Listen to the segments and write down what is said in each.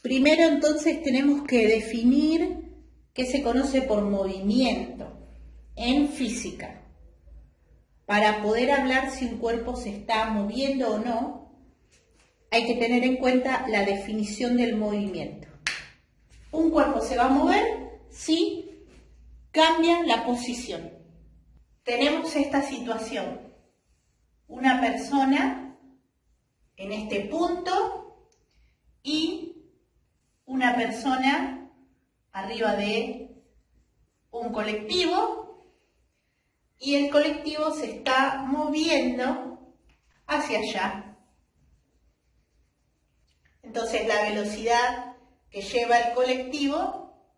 Primero entonces tenemos que definir qué se conoce por movimiento en física. Para poder hablar si un cuerpo se está moviendo o no, hay que tener en cuenta la definición del movimiento. Un cuerpo se va a mover si cambia la posición. Tenemos esta situación. Una persona en este punto y una persona arriba de un colectivo y el colectivo se está moviendo hacia allá. Entonces la velocidad que lleva el colectivo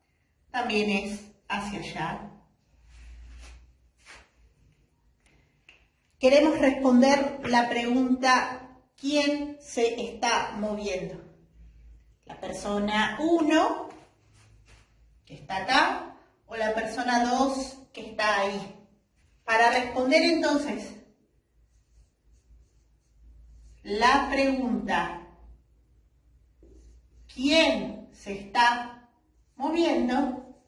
también es hacia allá. Queremos responder la pregunta: ¿quién se está moviendo? ¿La persona 1, que está acá, o la persona 2, que está ahí? Para responder entonces la pregunta ¿quién se está moviendo?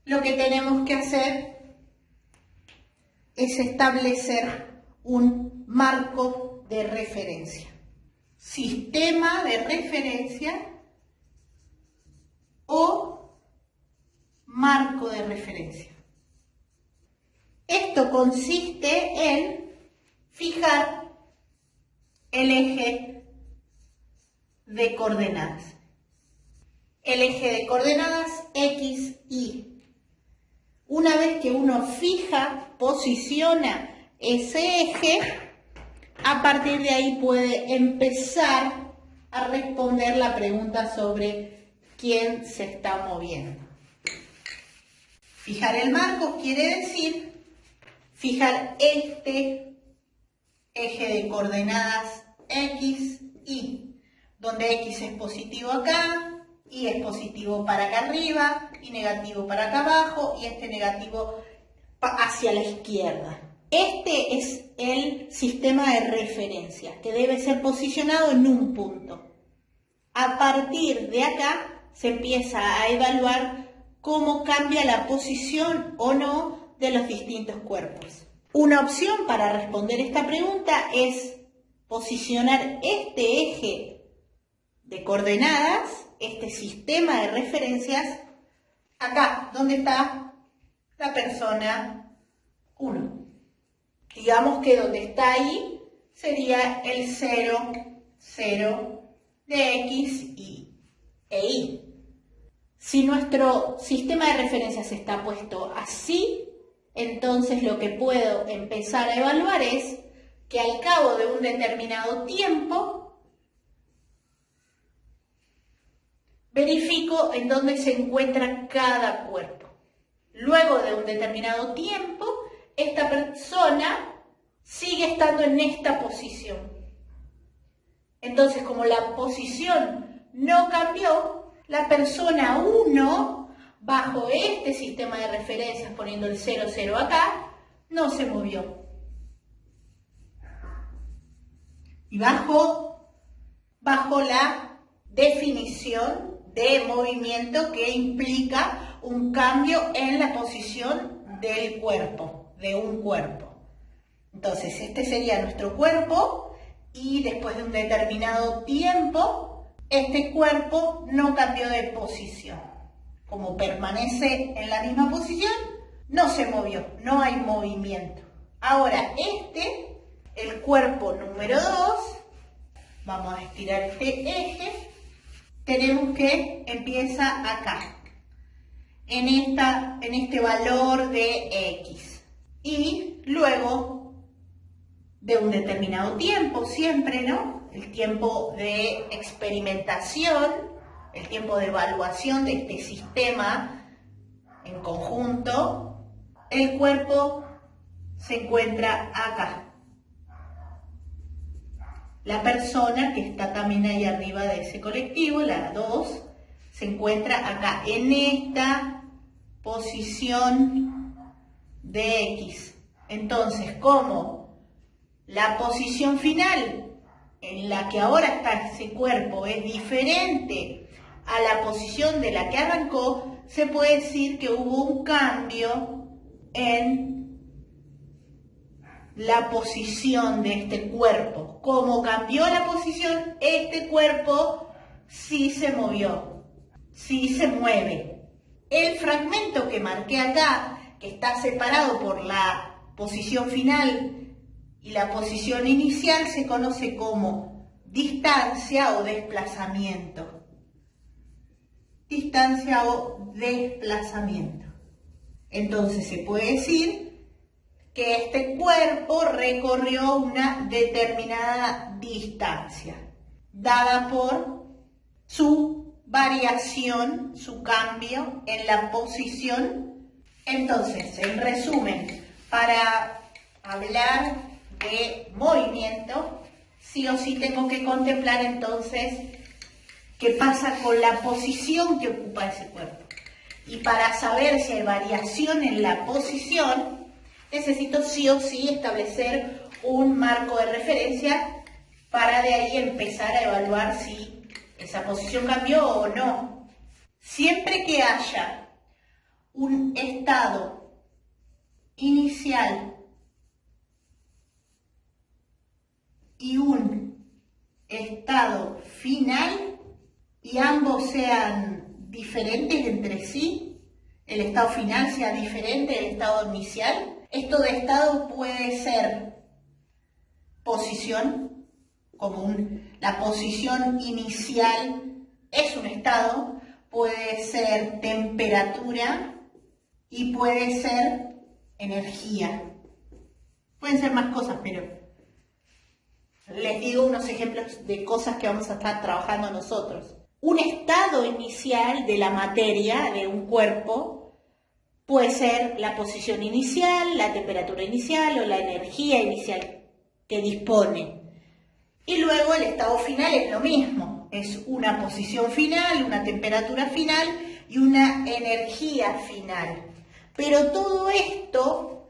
Lo que tenemos que hacer es establecer un marco de referencia. Sistema de referencia o marco de referencia. Esto consiste en fijar el eje de coordenadas. El eje de coordenadas X, Y. Una vez que uno fija, posiciona ese eje, a partir de ahí puede empezar a responder la pregunta sobre quién se está moviendo. Fijar el marco quiere decir fijar este eje de coordenadas X, Y, donde X es positivo acá, Y es positivo para acá arriba, y negativo para acá abajo, y este negativo hacia la izquierda. Este es el sistema de referencia, que debe ser posicionado en un punto. A partir de acá se empieza a evaluar cómo cambia la posición o no de los distintos cuerpos. Una opción para responder esta pregunta es posicionar este eje de coordenadas, este sistema de referencias, acá, donde está la persona 1. Digamos que donde está ahí sería el 0, 0 de X e Y. Si nuestro sistema de referencias está puesto así, entonces lo que puedo empezar a evaluar es que al cabo de un determinado tiempo, verifico en dónde se encuentra cada cuerpo. Luego de un determinado tiempo, esta persona sigue estando en esta posición. Entonces, como la posición no cambió, la persona 1, bajo este sistema de referencias, poniendo el 0, 0 acá, no se movió. Y bajo la definición de movimiento que implica un cambio en la posición del cuerpo, de un cuerpo. Entonces, este sería nuestro cuerpo y después de un determinado tiempo, este cuerpo no cambió de posición. Como permanece en la misma posición, no se movió, no hay movimiento. Ahora, el cuerpo número 2, vamos a estirar este eje, tenemos que empieza acá, en este valor de X. Y luego de un determinado tiempo, siempre, ¿no? El tiempo de experimentación, el tiempo de evaluación de este sistema en conjunto, el cuerpo se encuentra acá. La persona que está también ahí arriba de ese colectivo, la 2, se encuentra acá, en esta posición de X. Entonces, como la posición final en la que ahora está ese cuerpo es diferente a la posición de la que arrancó, se puede decir que hubo un cambio en la posición de este cuerpo. Como cambió la posición, este cuerpo sí se movió, sí se mueve. El fragmento que marqué acá, que está separado por la posición final y la posición inicial, se conoce como distancia o desplazamiento. Distancia o desplazamiento. Entonces se puede decir que este cuerpo recorrió una determinada distancia, dada por su variación, su cambio en la posición. Entonces, en resumen, para hablar de movimiento, sí o sí tengo que contemplar entonces qué pasa con la posición que ocupa ese cuerpo. Y para saber si hay variación en la posición, necesito sí o sí establecer un marco de referencia para de ahí empezar a evaluar si esa posición cambió o no. Siempre que haya un estado inicial y un estado final y ambos sean diferentes entre sí, el estado final sea diferente del estado inicial, esto de estado puede ser posición, como la posición inicial es un estado, puede ser temperatura y puede ser energía. Pueden ser más cosas, pero les digo unos ejemplos de cosas que vamos a estar trabajando nosotros. Un estado inicial de la materia, de un cuerpo, puede ser la posición inicial, la temperatura inicial o la energía inicial que dispone. Y luego el estado final es lo mismo, es una posición final, una temperatura final y una energía final. Pero todo esto,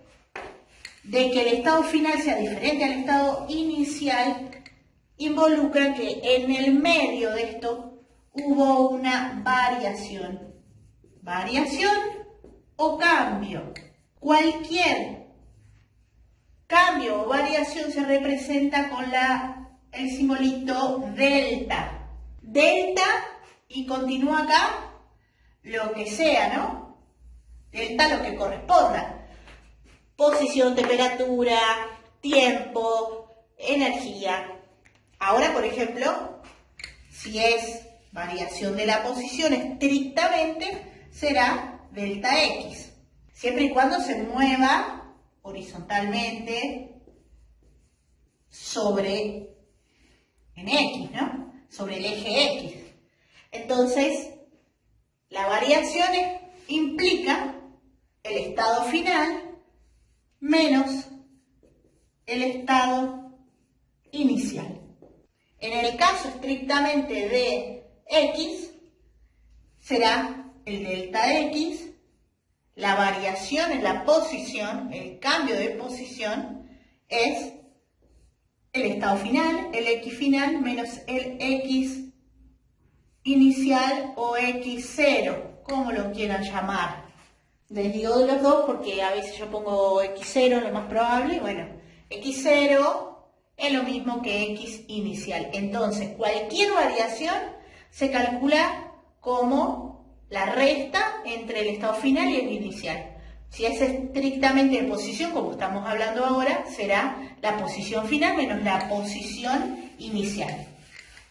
de que el estado final sea diferente al estado inicial, involucra que en el medio de esto hubo una variación. Variación o cambio. Cualquier cambio o variación se representa con el simbolito delta. Delta y continúa acá lo que sea, ¿no? Delta lo que corresponda. Posición, temperatura, tiempo, energía. Ahora, por ejemplo, si es variación de la posición estrictamente, será delta X. Siempre y cuando se mueva horizontalmente en X, ¿no? Sobre el eje X. Entonces, la variación implica el estado final menos el estado inicial. En el caso estrictamente de X, será el delta X, la variación en la posición, el cambio de posición, es el estado final, el X final, menos el X inicial o X0, como lo quieran llamar. Les digo de los dos porque a veces yo pongo X0, lo más probable. Bueno, X0 es lo mismo que X inicial. Entonces, cualquier variación se calcula como la resta entre el estado final y el inicial. Si es estrictamente de posición, como estamos hablando ahora, será la posición final menos la posición inicial.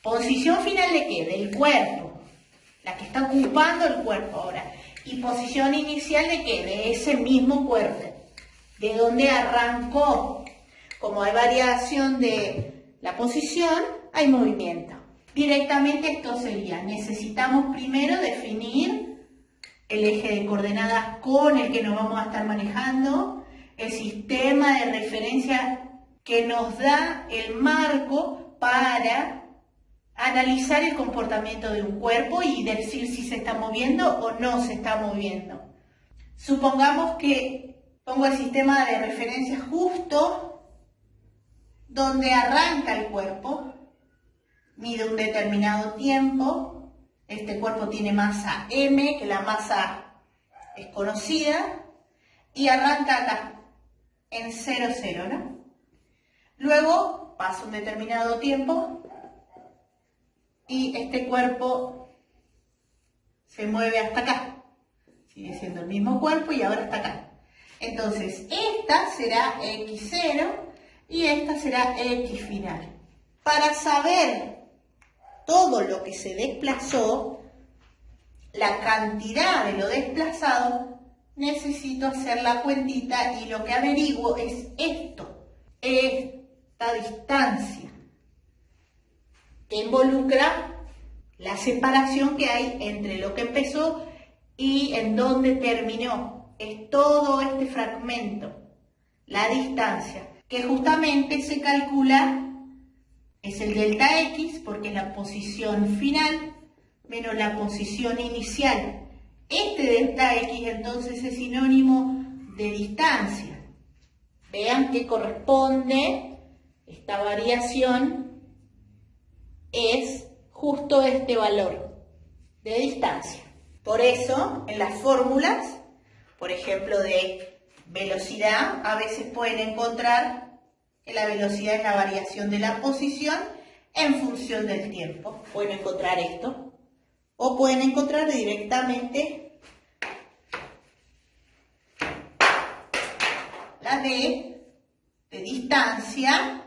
¿Posición final de qué? Del cuerpo, la que está ocupando el cuerpo ahora. ¿Y posición inicial de qué? De ese mismo cuerpo, de donde arrancó. Como hay variación de la posición, hay movimiento. Directamente esto sería, necesitamos primero definir el eje de coordenadas con el que nos vamos a estar manejando, el sistema de referencia que nos da el marco para analizar el comportamiento de un cuerpo y decir si se está moviendo o no se está moviendo. Supongamos que pongo el sistema de referencia justo donde arranca el cuerpo mide un determinado tiempo, este cuerpo tiene masa m, que la masa es conocida, y arranca acá, en 0, 0, ¿no? Luego pasa un determinado tiempo y este cuerpo se mueve hasta acá. Sigue siendo el mismo cuerpo y ahora está acá. Entonces, esta será x0 y esta será x final. Para saber todo lo que se desplazó, la cantidad de lo desplazado, necesito hacer la cuentita y lo que averiguo es esto, esta distancia, que involucra la separación que hay entre lo que empezó y en dónde terminó. Es todo este fragmento, la distancia, que justamente se calcula, es el delta x, porque es la posición final menos la posición inicial. Este delta x entonces es sinónimo de distancia. Vean que corresponde, esta variación es justo este valor de distancia. Por eso, en las fórmulas, por ejemplo, de velocidad, a veces pueden encontrar que la velocidad es la variación de la posición en función del tiempo. Pueden encontrar esto. O pueden encontrar directamente la d de distancia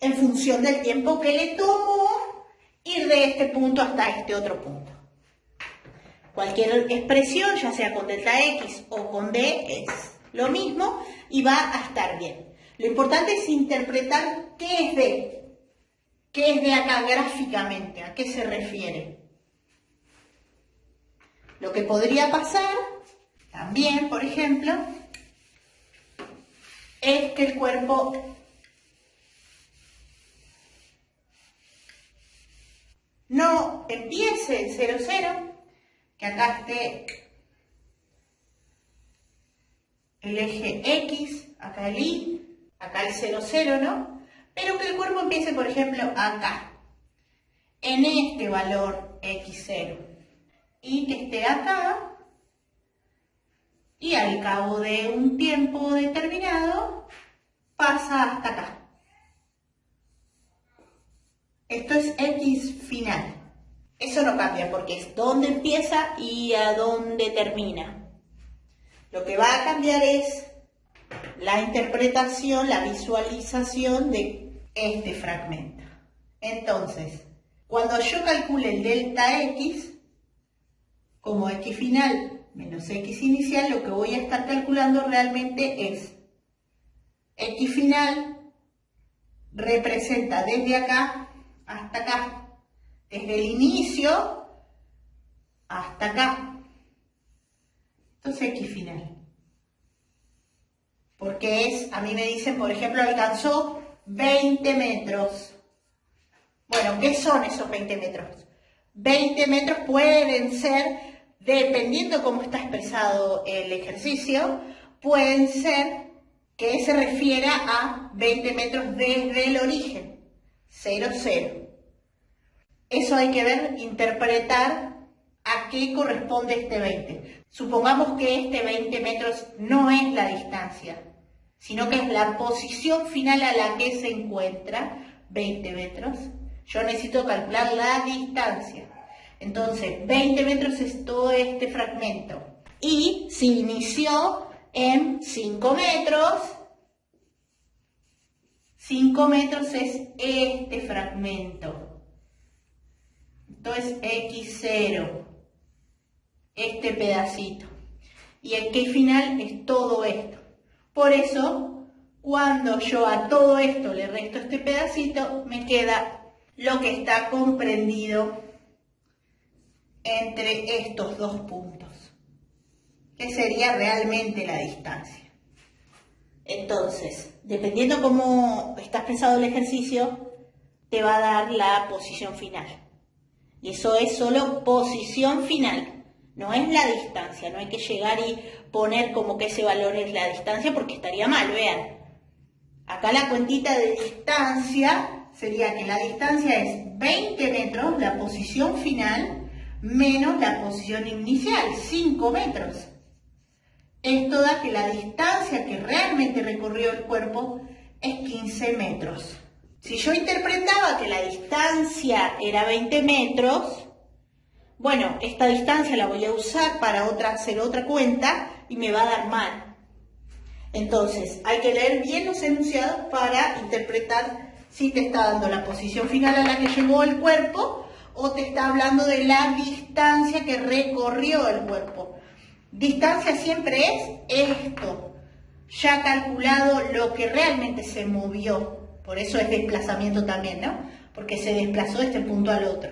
en función del tiempo que le tomó ir de este punto hasta este otro punto. Cualquier expresión, ya sea con delta x o con d, es lo mismo y va a estar bien. Lo importante es interpretar qué es d. ¿Qué es de acá gráficamente? ¿A qué se refiere? Lo que podría pasar también, por ejemplo, es que el cuerpo no empiece en 0, 0, que acá esté el eje X, acá el Y, acá el 0, 0, ¿no? Pero que el cuerpo empiece, por ejemplo, acá, en este valor x0, y que esté acá, y al cabo de un tiempo determinado, pasa hasta acá. Esto es x final. Eso no cambia porque es dónde empieza y a dónde termina. Lo que va a cambiar es la interpretación, la visualización de este fragmento. Entonces, cuando yo calcule el delta x como x final menos x inicial, lo que voy a estar calculando realmente es x final representa desde acá hasta acá, desde el inicio hasta acá. Entonces x final. Porque es, a mí me dicen, por ejemplo, alcanzó 20 metros. Bueno, ¿qué son esos 20 metros? 20 metros pueden ser, dependiendo cómo está expresado el ejercicio, pueden ser que se refiera a 20 metros desde el origen, 0, 0. Eso hay que ver, interpretar a qué corresponde este 20. Supongamos que este 20 metros no es la distancia, sino que es la posición final a la que se encuentra 20 metros. Yo necesito calcular la distancia. Entonces, 20 metros es todo este fragmento. Y se inició en 5 metros. 5 metros es este fragmento. Entonces, x0. Este pedacito. Y el que final es todo esto. Por eso, cuando yo a todo esto le resto este pedacito, me queda lo que está comprendido entre estos dos puntos, que sería realmente la distancia. Entonces, dependiendo cómo está expresado el ejercicio, te va a dar la posición final. Y eso es solo posición final, no es la distancia. No hay que llegar y poner como que ese valor es la distancia porque estaría mal, vean. Acá la cuentita de distancia sería que la distancia es 20 metros, la posición final, menos la posición inicial, 5 metros. Esto da que la distancia que realmente recorrió el cuerpo es 15 metros. Si yo interpretaba que la distancia era 20 metros, bueno, esta distancia la voy a usar para hacer otra cuenta y me va a dar mal. Entonces, hay que leer bien los enunciados para interpretar si te está dando la posición final a la que llegó el cuerpo o te está hablando de la distancia que recorrió el cuerpo. Distancia siempre es esto, ya calculado lo que realmente se movió. Por eso es desplazamiento también, ¿no? Porque se desplazó de este punto al otro.